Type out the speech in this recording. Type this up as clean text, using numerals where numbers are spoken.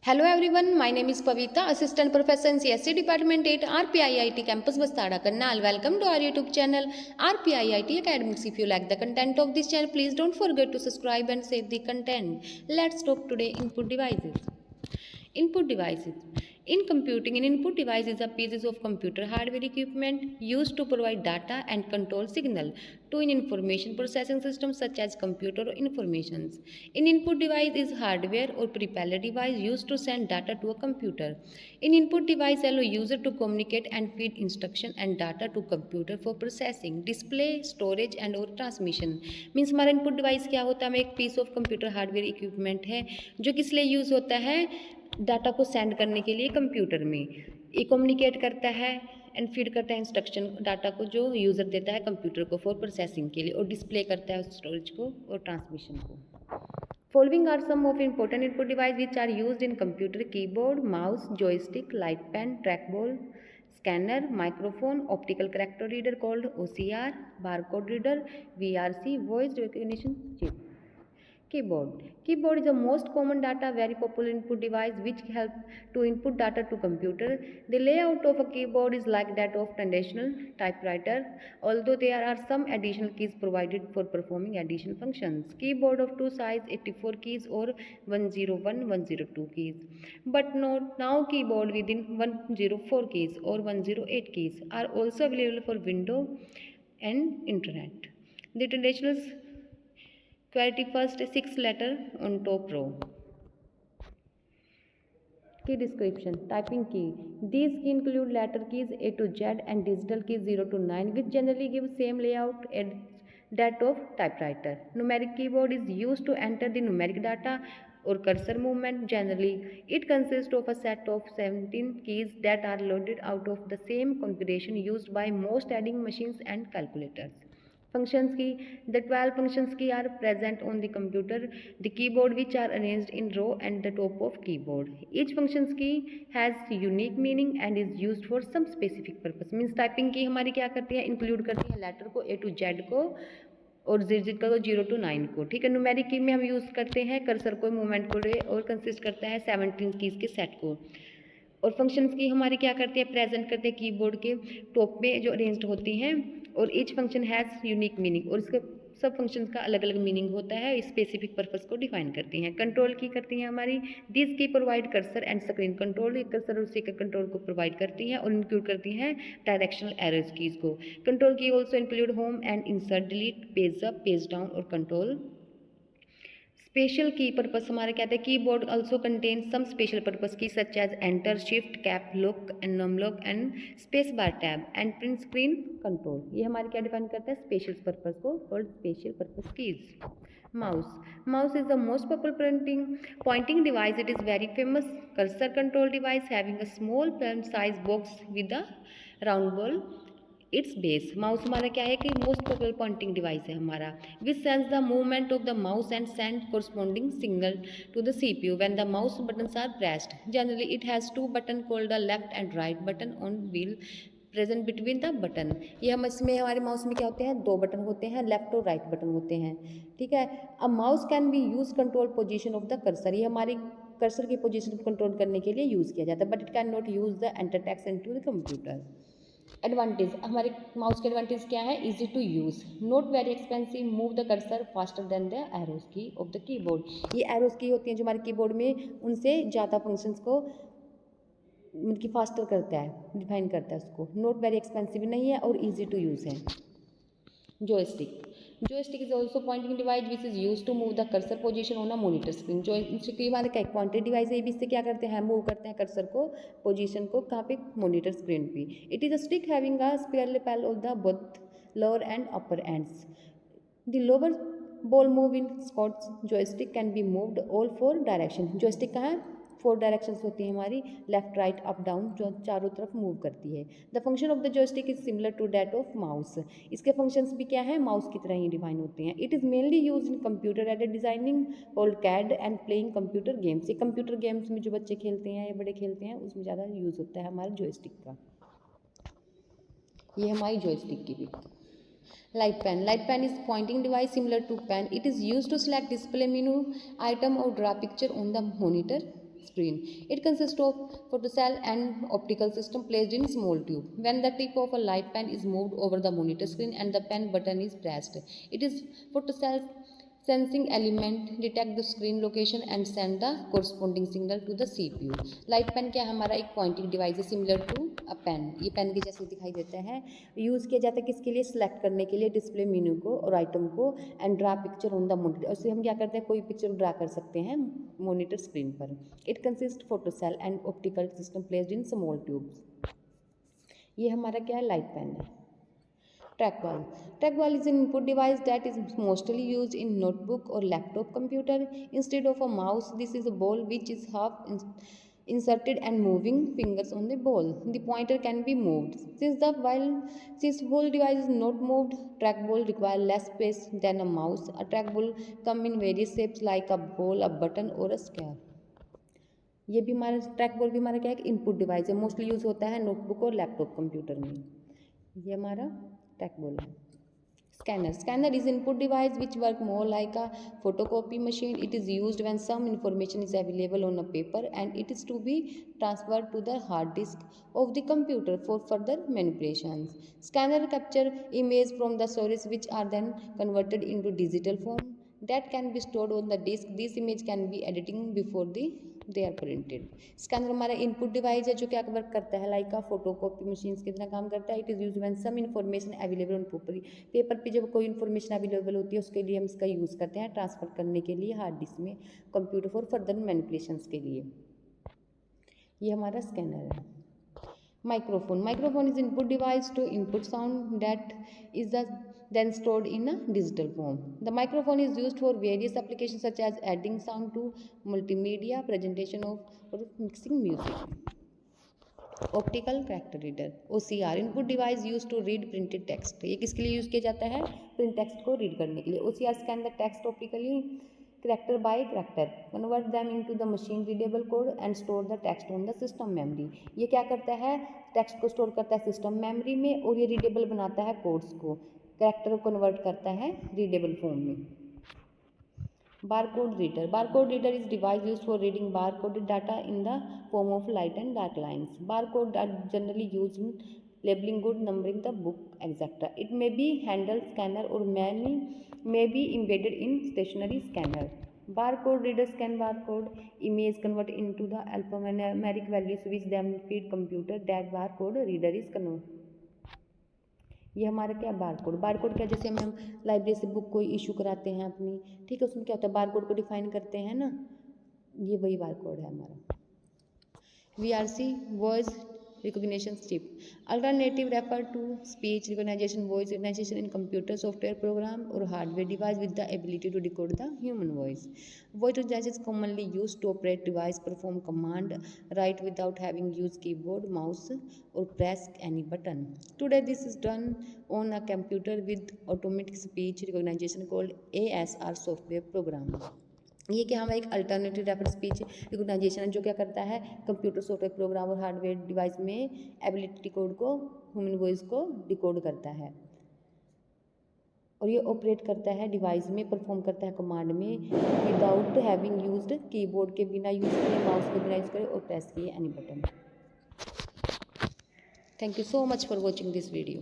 Hello everyone, my name is Pavita, Assistant Professor in CSC Department 8, RPIIT Campus Bastada, Karnal. Welcome to our YouTube channel, RPIIT Academics. If you like the content of this channel, please don't forget to subscribe and save the content. Let's talk today input devices. Input devices. In computing, an input device is a piece of computer hardware equipment used to provide data and control signal to an information processing system such as computer or informations. An input device is hardware or propeller device used to send data to a computer. An input device allows user to communicate and feed instruction and data to computer for processing, display, storage and or transmission. Means हमारा input device क्या होता है, हमें एक piece of computer hardware equipment है जो किस लिए यूज़ होता है, डाटा को सेंड करने के लिए कंप्यूटर में ये कम्युनिकेट करता है एंड फीड करता है इंस्ट्रक्शन डाटा को जो यूज़र देता है कंप्यूटर को फॉर प्रोसेसिंग के लिए और डिस्प्ले करता है स्टोरेज को और ट्रांसमिशन को. Following are some of important input devices which are used in computer: keyboard, mouse, joystick, light pen, trackball, scanner, microphone, optical character reader called OCR, barcode reader, VRC, voice recognition chip. Keyboard. Keyboard is the most common data very popular input device which help to input data to computer. The layout of a keyboard is like that of traditional typewriter, although there are some additional keys provided for performing additional functions. Keyboard of two sides, 84 keys or 101, 102 keys. But note, now keyboard within 104 keys or 108 keys are also available for Windows and Internet. The traditional QWERTY first 6 letter on top row. Key description. Typing key. These key include letter keys A to Z and digital keys 0 to 9 which generally give same layout as that of typewriter. Numeric keyboard is used to enter the numeric data or cursor movement. Generally, it consists of a set of 17 keys that are loaded out of the same configuration used by most adding machines and calculators. Functions key. The 12 functions key are present on the computer, the keyboard which are arranged in row and the top of keyboard. Each functions key has unique meaning and is used for some specific purpose. Means typing key हमारी क्या करती है, include करती है letter को A to Z को और digit को 0 to 9 को. ठीक है. न्यूमेरिक की में हम यूज़ करते हैं कर्सर को, मूवमेंट को और कंसिस्ट करता है 17 कीज़ के सेट को. और फंक्शंस की हमारी क्या करते हैं, प्रेजेंट करते हैं कीबोर्ड के टॉप में जो अरेंज्ड होती हैं और each function has unique meaning और इसके सब फंक्शंस का अलग अलग मीनिंग होता है, स्पेसिफिक पर्पस को डिफाइन करती हैं. कंट्रोल की करती हैं हमारी, this key provide cursor and screen control, cursor और स्पीकर कंट्रोल को प्रोवाइड करती हैं और इंक्लूड करती हैं डायरेक्शनल एरोज कीज को. Control key also include home end insert, delete, page up, page down और कंट्रोल. स्पेशल की पर्पस हमारे क्या है, keyboard also contain some special purpose key such as enter, shift, cap lock and num lock and space bar tab and print screen control. ये हमारे क्या define करता है, special purpose को called special purpose keys. Mouse is the most popular pointing device. It is very famous cursor control device having a small palm size box with a round ball it's base. Mouse हमारा क्या है कि most popular Poynting device है हमारा, which sense the movement of the mouse and send corresponding signal to the CPU when the mouse buttons are pressed. Generally it has two button called the left and right button on wheel present between the button. ये हम इसमें हमारे mouse में क्या होते हैं, दो button होते हैं, लेफ्ट और राइट बटन होते हैं. ठीक है. A mouse can be use control position of the cursor. ये हमारी कर्सर की पोजिशन को कंट्रोल करने के लिए यूज़ किया जाता है, but it can not use the enter text into the computer. Advantage. हमारे माउस के एडवांटेज क्या है, easy to use, not very expensive, move the cursor faster than the arrows key of the keyboard. ये arrows key होती हैं जो हमारे keyboard में, उनसे ज़्यादा फंक्शंस को मतलब फास्टर करता है, डिफाइन करता है उसको. नॉट वेरी एक्सपेंसिव नहीं है और ईजी टू यूज़ है. Joystick is also pointing device which is used to move the cursor position on a monitor screen. Joystick हमारे का एक पॉइंटेड डिवाइस है, इससे क्या करते हैं, मूव करते हैं कर्सर को, पोजीशन को, कहाँ पे, मॉनिटर स्क्रीन पे. It is a stick having a spiral pal of the both lower and upper ends. The lower ball move in spots. Joystick can be moved all 4 direction. Joystick कहाँ है, 4 directions होती हैं हमारी, left right up down, जो चारों तरफ move करती है. The function of the joystick is similar to that of mouse. इसके फंक्शंस भी क्या है, माउस की तरह ही डिफाइन होते हैं. It is mainly use in computer at designing all CAD and playing computer games. ये कंप्यूटर गेम्स में जो बच्चे खेलते हैं या बड़े खेलते हैं उसमें ज़्यादा यूज़ होता है हमारे जॉयस्टिक का. ये हमारी जॉयस्टिक की भी. Light pen is pointing device similar to pen. It is used to select display menu item or draw picture on the monitor. screen. It consists of photocell and optical system placed in small tube. When the tip of a light pen is moved over the monitor screen and the pen button is pressed, it is photocell sensing element detect the screen location and send the corresponding signal to the CPU. Light pen क्या है हमारा एक pointing device है similar to a pen. ये pen के जैसे दिखाई देता है. यूज़ किया जाता है किसके लिए? सिलेक्ट करने के लिए डिस्प्ले मेन्यू को और आइटम को and draw picture on the monitor. उससे हम क्या करते हैं कोई पिक्चर ड्रा कर सकते हैं मॉनिटर स्क्रीन पर. It consist photocell and optical system placed in small tubes. ये हमारा क्या है? लाइट पेन है. Trackball. Trackball is an input device that is mostly used in notebook or laptop computer. Instead of a mouse, this is a ball which is half inserted and moving fingers on the ball. The pointer can be moved. Since whole device is not moved, trackball require less space than a mouse. A trackball come in various shapes like a ball, a button or a square. ये भी हमारा trackball भी हमारा क्या है? Input device है. Mostly use होता है नोटबुक और लैपटॉप कंप्यूटर में. ये हमारा ट्रैकबॉल है. Scanner is input device which work more like a photocopy machine. It is used when some information is available on a paper and it is to be transferred to the hard disk of the computer for further manipulations. Scanner capture images from the source which are then converted into digital form that can be stored on the disk. This image can be editing before they are printed. Scanner हमारा input device है जो क्या work करता है like photo copy machine की तरह काम करता है. It is use when some information available on paper पे जब कोई इन्फॉर्मेशन अवेलेबल होती है उसके लिए हम इसका यूज़ करते हैं ट्रांसफर करने के लिए हार्ड डिस्क में कंप्यूटर फॉर फर्दर मैनिपुलेशंस के लिए. ये हमारा स्कैनर है. Microphone is input device to input sound that is then stored in a digital form. The microphone is used for various applications such as adding sound to multimedia, presentation of or mixing music. Optical character reader OCR input device used to read printed text. ये किसके लिए use किया जाता है? Print text को read करने के लिए. OCR scan the text optically character by character, convert them into the machine readable code and store the text on the system memory. ये क्या करता है? टेक्स्ट को स्टोर करता है सिस्टम मेमोरी में और ये रीडेबल बनाता है कोड्स को. कैरेक्टर को कन्वर्ट करता है रीडेबल फॉर्म में. Barcode reader is device used for reading barcoded data in the form of light and dark lines. Barcode are generally used in labeling goods, numbering the book, etc. It may be handheld scanner or may be embedded in stationary scanner. Barcode reader scan barcode image convert into the alphanumeric values which then feed computer. That barcode reader is converted. ये हमारा क्या barcode क्या? जैसे हम library से book कोई issue कराते हैं अपनी, ठीक है, उसमें क्या होता है बारकोड को डिफाइन करते हैं ना. ये वही बारकोड है हमारा. VRC voice recognition chip. Alternative refer to speech recognition, voice recognition in computer software program or hardware device with the ability to decode the human voice. Voice recognition is commonly used to operate device, perform command, write without having used keyboard, mouse or press any button. Today this is done on a computer with automatic speech recognition called ASR software program. ये क्या हमारा एक alternative rapid speech recognition जो क्या करता है computer software program और hardware device में एबिलिटी कोड को ह्यूमन वॉइस को डिकोड करता है और ये ऑपरेट करता है डिवाइस में, परफॉर्म करता है कमांड में विदाउट हैविंग यूज्ड कीबोर्ड के बिना यूज़ किए, माउस के बिना यूज़ करे और प्रेस किए any button. Thank you so much for watching this video.